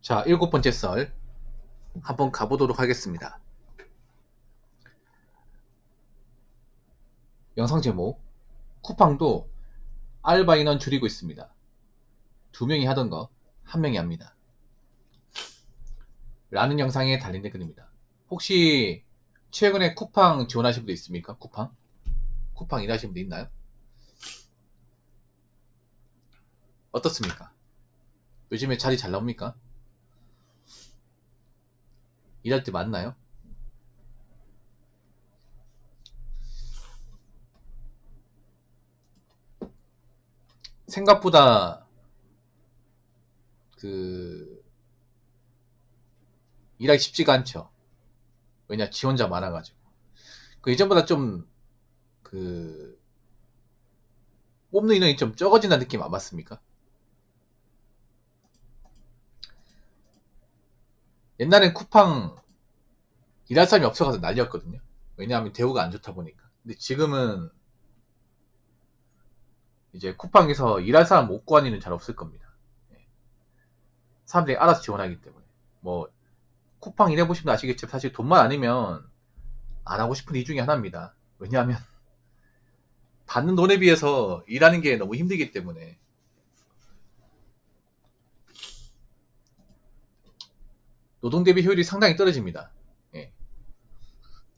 자, 7번째 썰 한번 가보도록 하겠습니다. 영상 제목, 쿠팡도 알바 인원 줄이고 있습니다. 2명이 하던 거 1명이 합니다. 라는 영상에 달린 댓글입니다. 혹시 최근에 쿠팡 지원하신 분도 있습니까? 쿠팡 일하시는 분도 있나요? 어떻습니까? 요즘에 자리 잘 나옵니까? 일할 때 맞나요? 생각보다 일하기 쉽지가 않죠. 왜냐, 지원자 많아가지고. 예전보다 좀 뽑는 인원이 좀 적어진다는 느낌 안 받습니까? 옛날엔 쿠팡 일할 사람이 없어가서 난리였거든요. 왜냐하면 대우가 안 좋다 보니까. 근데 지금은 이제 쿠팡에서 일할 사람 못 구하는 일은 잘 없을 겁니다. 사람들이 알아서 지원하기 때문에. 뭐 쿠팡 일해보시면 아시겠지만 사실 돈만 아니면 안 하고 싶은 이유 중에 하나입니다. 왜냐하면 받는 돈에 비해서 일하는 게 너무 힘들기 때문에. 노동 대비 효율이 상당히 떨어집니다. 예.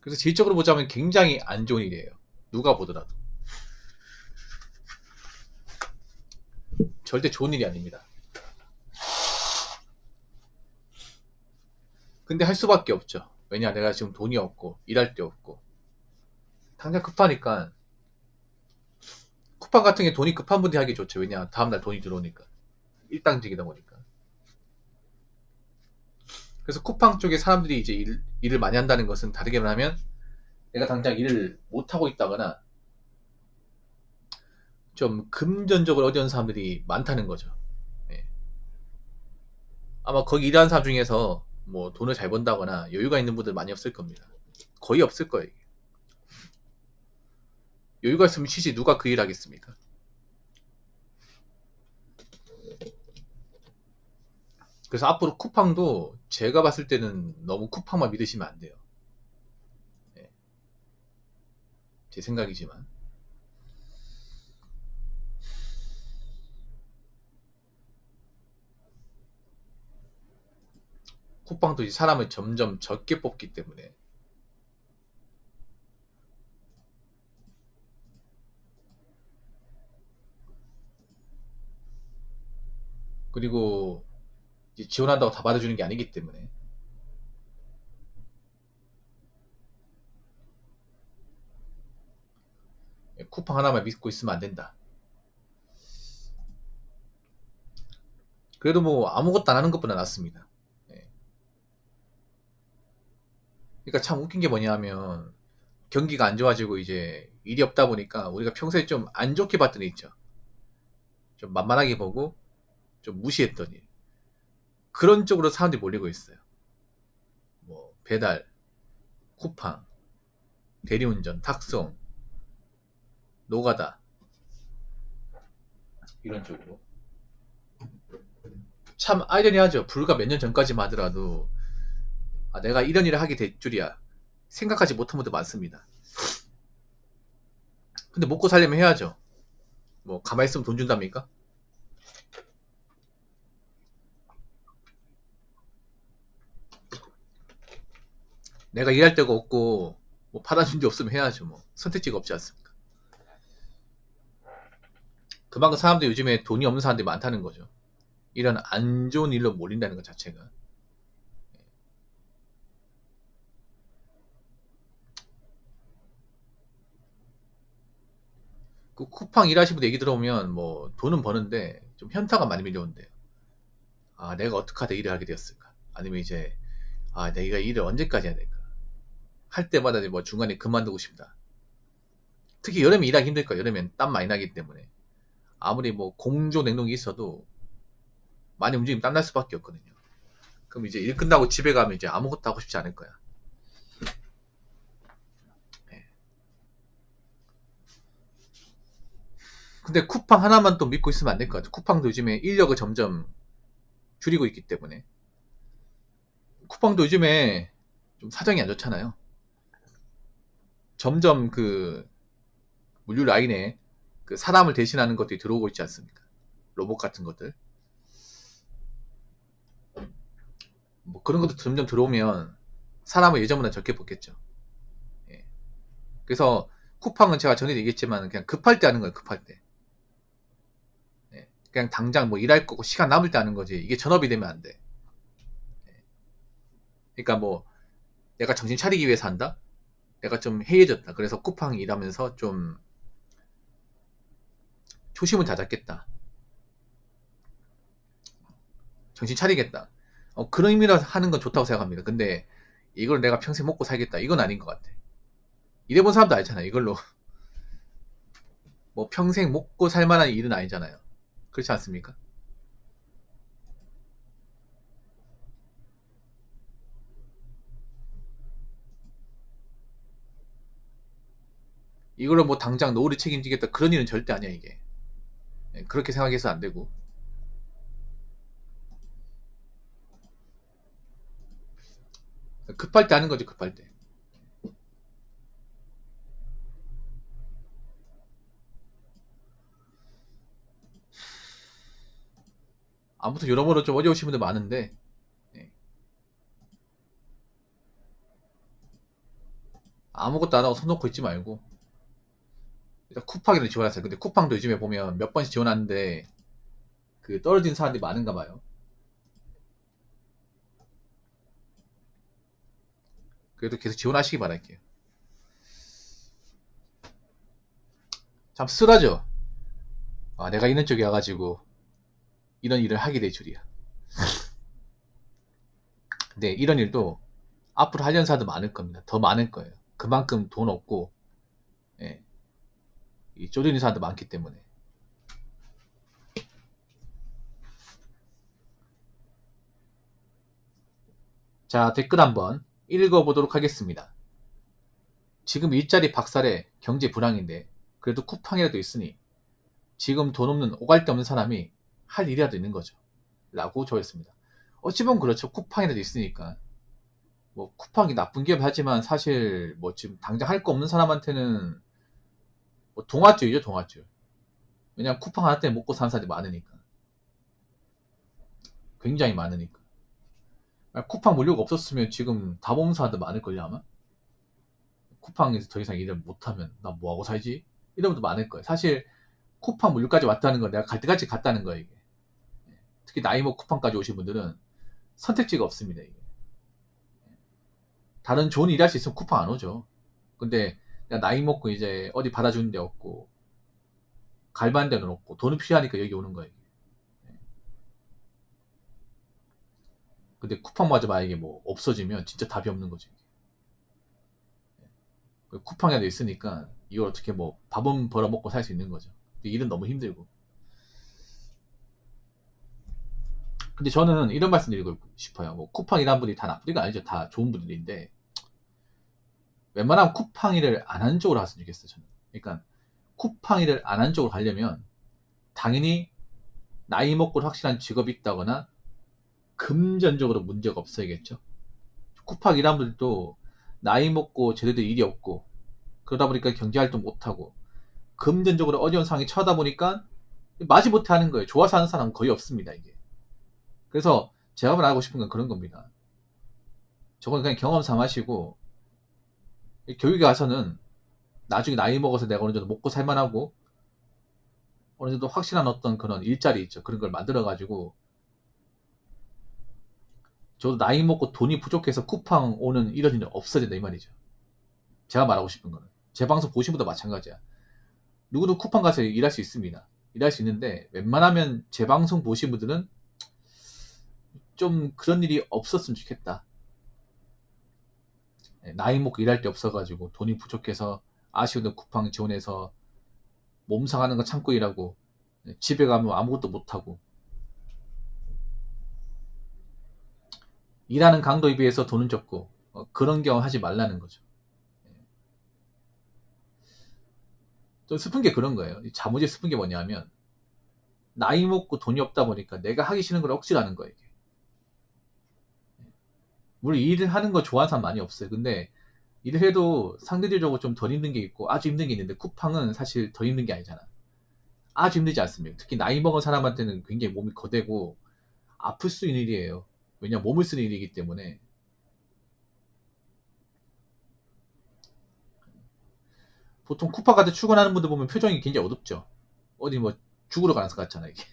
그래서 질적으로 보자면 굉장히 안 좋은 일이에요. 누가 보더라도. 절대 좋은 일이 아닙니다. 근데 할 수밖에 없죠. 왜냐, 내가 지금 돈이 없고 일할 데 없고 당장 급하니까. 쿠팡 같은 게 돈이 급한 분들이 하기 좋죠. 왜냐, 다음날 돈이 들어오니까. 일당직이다 보니까. 그래서 쿠팡 쪽에 사람들이 이제 일을 많이 한다는 것은 다르게 말하면 내가 당장 일을 못하고 있다거나 좀 금전적으로 어려운 사람들이 많다는 거죠. 예. 아마 거기 일하는 사람 중에서 뭐 돈을 잘 번다거나 여유가 있는 분들 많이 없을 겁니다. 거의 없을 거예요. 여유가 있으면 쉬지 누가 그 일 하겠습니까? 그래서 앞으로 쿠팡도 제가 봤을 때는 너무 쿠팡만 믿으시면 안 돼요. 예. 제 생각이지만. 쿠팡도 이제 사람을 점점 적게 뽑기 때문에. 그리고 지원한다고 다 받아주는 게 아니기 때문에. 쿠팡 하나만 믿고 있으면 안 된다. 그래도 뭐 아무것도 안 하는 것보다 낫습니다. 그러니까 참 웃긴 게 뭐냐면 경기가 안 좋아지고 이제 일이 없다 보니까 우리가 평소에 좀 안 좋게 봤던 일 있죠. 좀 만만하게 보고 좀 무시했던 일. 그런 쪽으로 사람들이 몰리고 있어요. 뭐 배달, 쿠팡, 대리운전, 탁송, 노가다 이런 쪽으로. 참 아이러니하죠. 불과 몇 년 전까지만 하더라도 내가 이런 일을 하게 될 줄이야 생각하지 못한 분도 많습니다. 근데 먹고 살려면 해야죠. 뭐 가만히 있으면 돈 준답니까? 내가 일할 데가 없고 뭐 받아준 데 없으면 해야죠. 뭐 선택지가 없지 않습니까? 그만큼 사람들이 요즘에 돈이 없는 사람들이 많다는 거죠. 이런 안 좋은 일로 몰린다는 것 자체가. 그 쿠팡 일하시는 분 얘기 들어보면 뭐 돈은 버는데 좀 현타가 많이 밀려온대요. 내가 어떻게 하다 일을 하게 되었을까? 아니면 이제 내가 일을 언제까지 해야 될까? 할 때마다 뭐 중간에 그만두고 싶다. 특히 여름에 일하기 힘들 거예요. 여름엔 땀 많이 나기 때문에. 아무리 뭐 공조 냉동이 있어도 많이 움직이면 땀날 수밖에 없거든요. 그럼 이제 일 끝나고 집에 가면 이제 아무것도 하고 싶지 않을 거야. 네. 근데 쿠팡 하나만 또 믿고 있으면 안 될 것 같아요. 쿠팡도 요즘에 인력을 점점 줄이고 있기 때문에. 쿠팡도 요즘에 좀 사정이 안 좋잖아요. 점점 그 물류 라인에 그 사람을 대신하는 것들이 들어오고 있지 않습니까? 로봇 같은 것들. 뭐 그런 것도 점점 들어오면 사람을 예전보다 적게 뽑겠죠. 예. 그래서 쿠팡은 제가 전에도 얘기했지만 그냥 급할 때 하는 거예요. 급할 때. 예. 그냥 당장 뭐 일할 거고 시간 남을 때 하는 거지. 이게 전업이 되면 안 돼. 그러니까 뭐 내가 정신 차리기 위해서 한다? 내가 좀 해이해졌다. 그래서 쿠팡 일하면서 좀 초심을 다잡겠다. 정신 차리겠다. 그런 의미로 하는 건 좋다고 생각합니다. 근데 이걸 내가 평생 먹고 살겠다. 이건 아닌 것 같아. 일해본 사람도 알잖아. 이걸로 뭐 평생 먹고 살 만한 일은 아니잖아요. 그렇지 않습니까? 이걸로 뭐 당장 노후를 책임지겠다. 그런 일은 절대 아니야, 이게. 예, 그렇게 생각해서 안 되고. 급할 때 하는 거죠, 급할 때. 아무튼 여러모로 좀 어려우신 분들 많은데, 예, 아무것도 안 하고 손 놓고 있지 말고, 일단 쿠팡이라도 지원하세요. 근데 쿠팡도 요즘에 보면 몇 번씩 지원하는데, 그 떨어진 사람들이 많은가 봐요. 그래도 계속 지원하시기 바랄게요. 참 쓰라죠? 아, 내가 있는 쪽에 와가지고 이런 일을 하게 될 줄이야. 근데 이런 일도 앞으로 하려는 사람도 많을 겁니다. 더 많을 거예요. 그만큼 돈 없고, 예, 이 쪼들린 사람도 많기 때문에. 자, 댓글 한번 읽어보도록 하겠습니다. 지금 일자리 박살에 경제 불황인데 그래도 쿠팡이라도 있으니 지금 돈 없는 오갈 데 없는 사람이 할 일이라도 있는 거죠. 라고 적었습니다. 어찌 보면 그렇죠. 쿠팡이라도 있으니까. 뭐 쿠팡이 나쁜 기업 하지만 사실 뭐 지금 당장 할 거 없는 사람한테는 뭐 동아줄이죠, 동아줄. 왜냐면 쿠팡 하나 때문에 먹고 사는 사람들이 많으니까. 굉장히 많으니까. 쿠팡 물류가 없었으면 지금 다보험사도 많을걸요, 아마? 쿠팡에서 더 이상 일을 못하면 나 뭐하고 살지? 이런 분도 많을 거예요. 사실 쿠팡 물류까지 왔다는 건 내가 갈 때까지 갔다는 거예요, 이게. 특히 나이 먹 쿠팡까지 오신 분들은 선택지가 없습니다, 이게. 다른 좋은 일 할 수 있으면 쿠팡 안 오죠. 근데 내가 나이 먹고 이제 어디 받아주는 데 없고 갈만 데는 없고 돈이 필요하니까 여기 오는 거예요. 근데 쿠팡마저 만약에 뭐 없어지면 진짜 답이 없는 거죠. 쿠팡에도 있으니까 이걸 어떻게 뭐 밥은 벌어먹고 살 수 있는 거죠. 근데 일은 너무 힘들고. 근데 저는 이런 말씀 드리고 싶어요. 뭐 쿠팡 일하는 분이 다 나쁜 게 아니죠. 다 좋은 분들인데 웬만하면 쿠팡 일을 안 한 쪽으로 갔으면 좋겠어요. 저는. 그러니까 쿠팡 일을 안 한 쪽으로 가려면 당연히 나이 먹고 확실한 직업이 있다거나 금전적으로 문제가 없어야겠죠. 쿠팡 일하는 분들도 나이 먹고 제대로 일이 없고 그러다 보니까 경제활동 못하고 금전적으로 어려운 상황이 처하다 보니까 마지못해 하는 거예요. 좋아서 하는 사람은 거의 없습니다, 이게. 그래서 제가 말하고 싶은 건 그런 겁니다. 저건 그냥 경험 삼으시고 교육에 가서는 나중에 나이 먹어서 내가 어느 정도 먹고 살만하고 어느 정도 확실한 어떤 그런 일자리 있죠. 그런 걸 만들어가지고 저도 나이 먹고 돈이 부족해서 쿠팡 오는 이런 일은 없어야 된다 이 말이죠. 제가 말하고 싶은 거는. 제 방송 보신 분도 마찬가지야. 누구도 쿠팡 가서 일할 수 있습니다. 일할 수 있는데 웬만하면 제 방송 보신 분들은 좀 그런 일이 없었으면 좋겠다. 나이 먹고 일할 데 없어가지고 돈이 부족해서 아쉬운데 쿠팡 지원해서 몸 상하는 거 참고 일하고 집에 가면 아무것도 못하고 일하는 강도에 비해서 돈은 적고 그런 경험 하지 말라는 거죠. 좀 슬픈 게 그런 거예요. 자무지 슬픈 게 뭐냐면 나이 먹고 돈이 없다 보니까 내가 하기 싫은 걸 억지로 하는 거예요. 물론 일을 하는 거 좋아하는 사람 많이 없어요. 근데 일을 해도 상대적으로 좀 덜 힘든 게 있고 아주 힘든 게 있는데 쿠팡은 사실 더 힘든 게 아니잖아. 아주 힘들지 않습니다. 특히 나이 먹은 사람한테는 굉장히 몸이 거대고 아플 수 있는 일이에요. 왜냐면 몸을 쓰는 일이기 때문에. 보통 쿠팡 같은 출근하는 분들 보면 표정이 굉장히 어둡죠. 어디 뭐 죽으러 가는 것 같잖아 이게.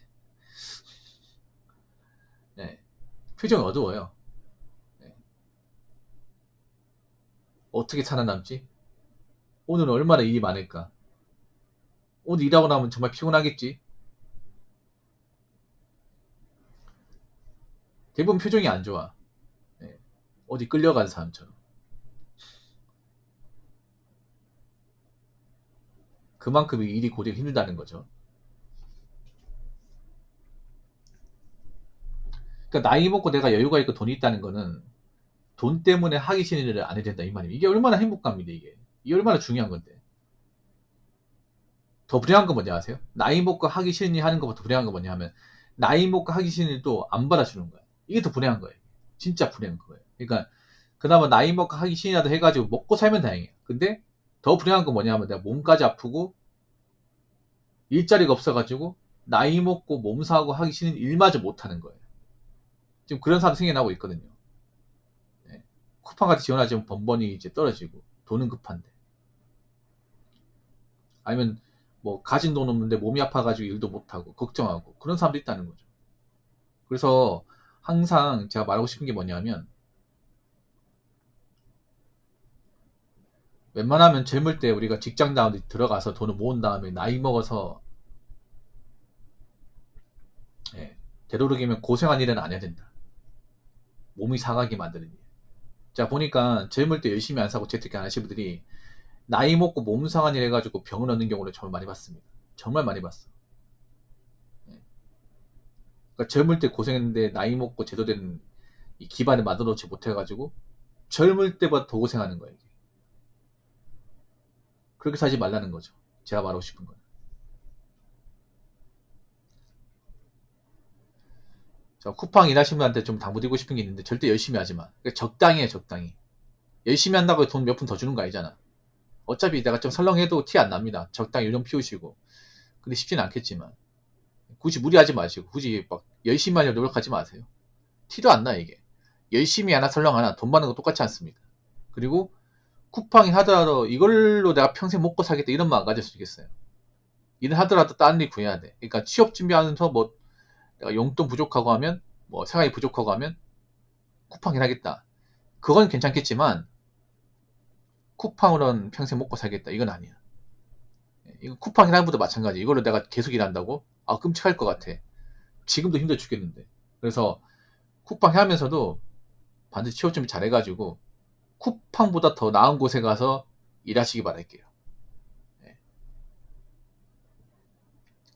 네, 표정이 어두워요. 네. 어떻게 살아남지? 오늘은 얼마나 일이 많을까? 오늘 일하고 나면 정말 피곤하겠지? 대부분 표정이 안 좋아. 네. 어디 끌려간 사람처럼. 그만큼 일이 고되게 힘들다는 거죠. 그러니까 나이 먹고 내가 여유가 있고 돈이 있다는 거는 돈 때문에 하기 싫은 일을 안 해야 된다 이 말이에요. 이게 얼마나 행복감인데 이게. 이게 얼마나 중요한 건데. 더 불행한 건 뭔지 아세요? 나이 먹고 하기 싫은 일 하는 것보다 불행한 건 뭐냐 하면 나이 먹고 하기 싫은 일도 안 받아주는 거야. 이게 더 불행한 거예요. 진짜 불행한 거예요. 그러니까 그나마 나이 먹고 하기 싫이라도 해가지고 먹고 살면 다행이에요. 근데 더 불행한 건 뭐냐 하면 내가 몸까지 아프고 일자리가 없어가지고 나이 먹고 몸 사고 하기 싫은 일마저 못하는 거예요. 지금 그런 사람 생겨나고 있거든요. 네. 쿠팡 같이 지원하지만 번번이 이제 떨어지고 돈은 급한데 아니면 뭐 가진 돈 없는데 몸이 아파가지고 일도 못하고 걱정하고 그런 사람도 있다는 거죠. 그래서 항상 제가 말하고 싶은 게 뭐냐면 웬만하면 젊을 때 우리가 직장 다운데 들어가서 돈을 모은 다음에 나이 먹어서 예, 되도록이면 고생한 일은 안 해야 된다. 몸이 상하게 만드는 일. 자 보니까 젊을 때 열심히 안 사고 재테크 안 하시는 분들이 나이 먹고 몸 상한 일 해가지고 병을 얻는 경우를 정말 많이 봤습니다. 정말 많이 봤어. 예. 그러니까 젊을 때 고생했는데 나이 먹고 제대로 된 이 기반을 만들어 놓지 못해가지고 젊을 때보다 더 고생하는 거예요. 이게. 그렇게 살지 말라는 거죠. 제가 말하고 싶은 건. 저 쿠팡 일하시는 분한테 좀 당부드리고 싶은 게 있는데 절대 열심히 하지 마. 그러니까 적당히 해, 적당히. 열심히 한다고 돈 몇 푼 더 주는 거 아니잖아. 어차피 내가 좀 설렁해도 티 안 납니다. 적당히 요령 피우시고. 근데 쉽지는 않겠지만. 굳이 무리하지 마시고, 굳이 막 열심히 하려고 노력하지 마세요. 티도 안 나, 이게. 열심히 하나 설렁 하나 돈 받는 거 똑같지 않습니다. 그리고 쿠팡이 하더라도 이걸로 내가 평생 먹고 살겠다 이런 마음 가질 수 있겠어요. 일을 하더라도 다른 일 구해야 돼. 그러니까 취업 준비하면서 뭐 내가 용돈 부족하고 하면 뭐 생활이 부족하고 하면 쿠팡 일하겠다. 그건 괜찮겠지만 쿠팡으로는 평생 먹고 살겠다. 이건 아니야. 이거 쿠팡 일하는 분도 마찬가지. 이걸로 내가 계속 일한다고? 아, 끔찍할 것 같아. 지금도 힘들어 죽겠는데. 그래서 쿠팡 하면서도 반드시 취업 준비 잘해가지고 쿠팡보다 더 나은 곳에 가서 일하시기 바랄게요. 네.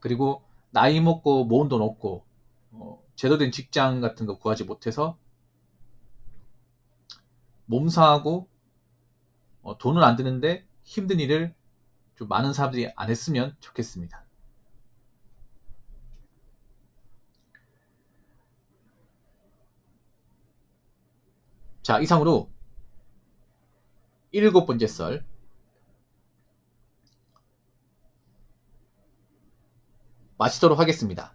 그리고 나이 먹고 모은 돈 없고 제대로 된 직장 같은 거 구하지 못해서 몸 상하고 돈은 안 드는데 힘든 일을 좀 많은 사람들이 안 했으면 좋겠습니다. 자, 이상으로 7번째 썰 마치도록 하겠습니다.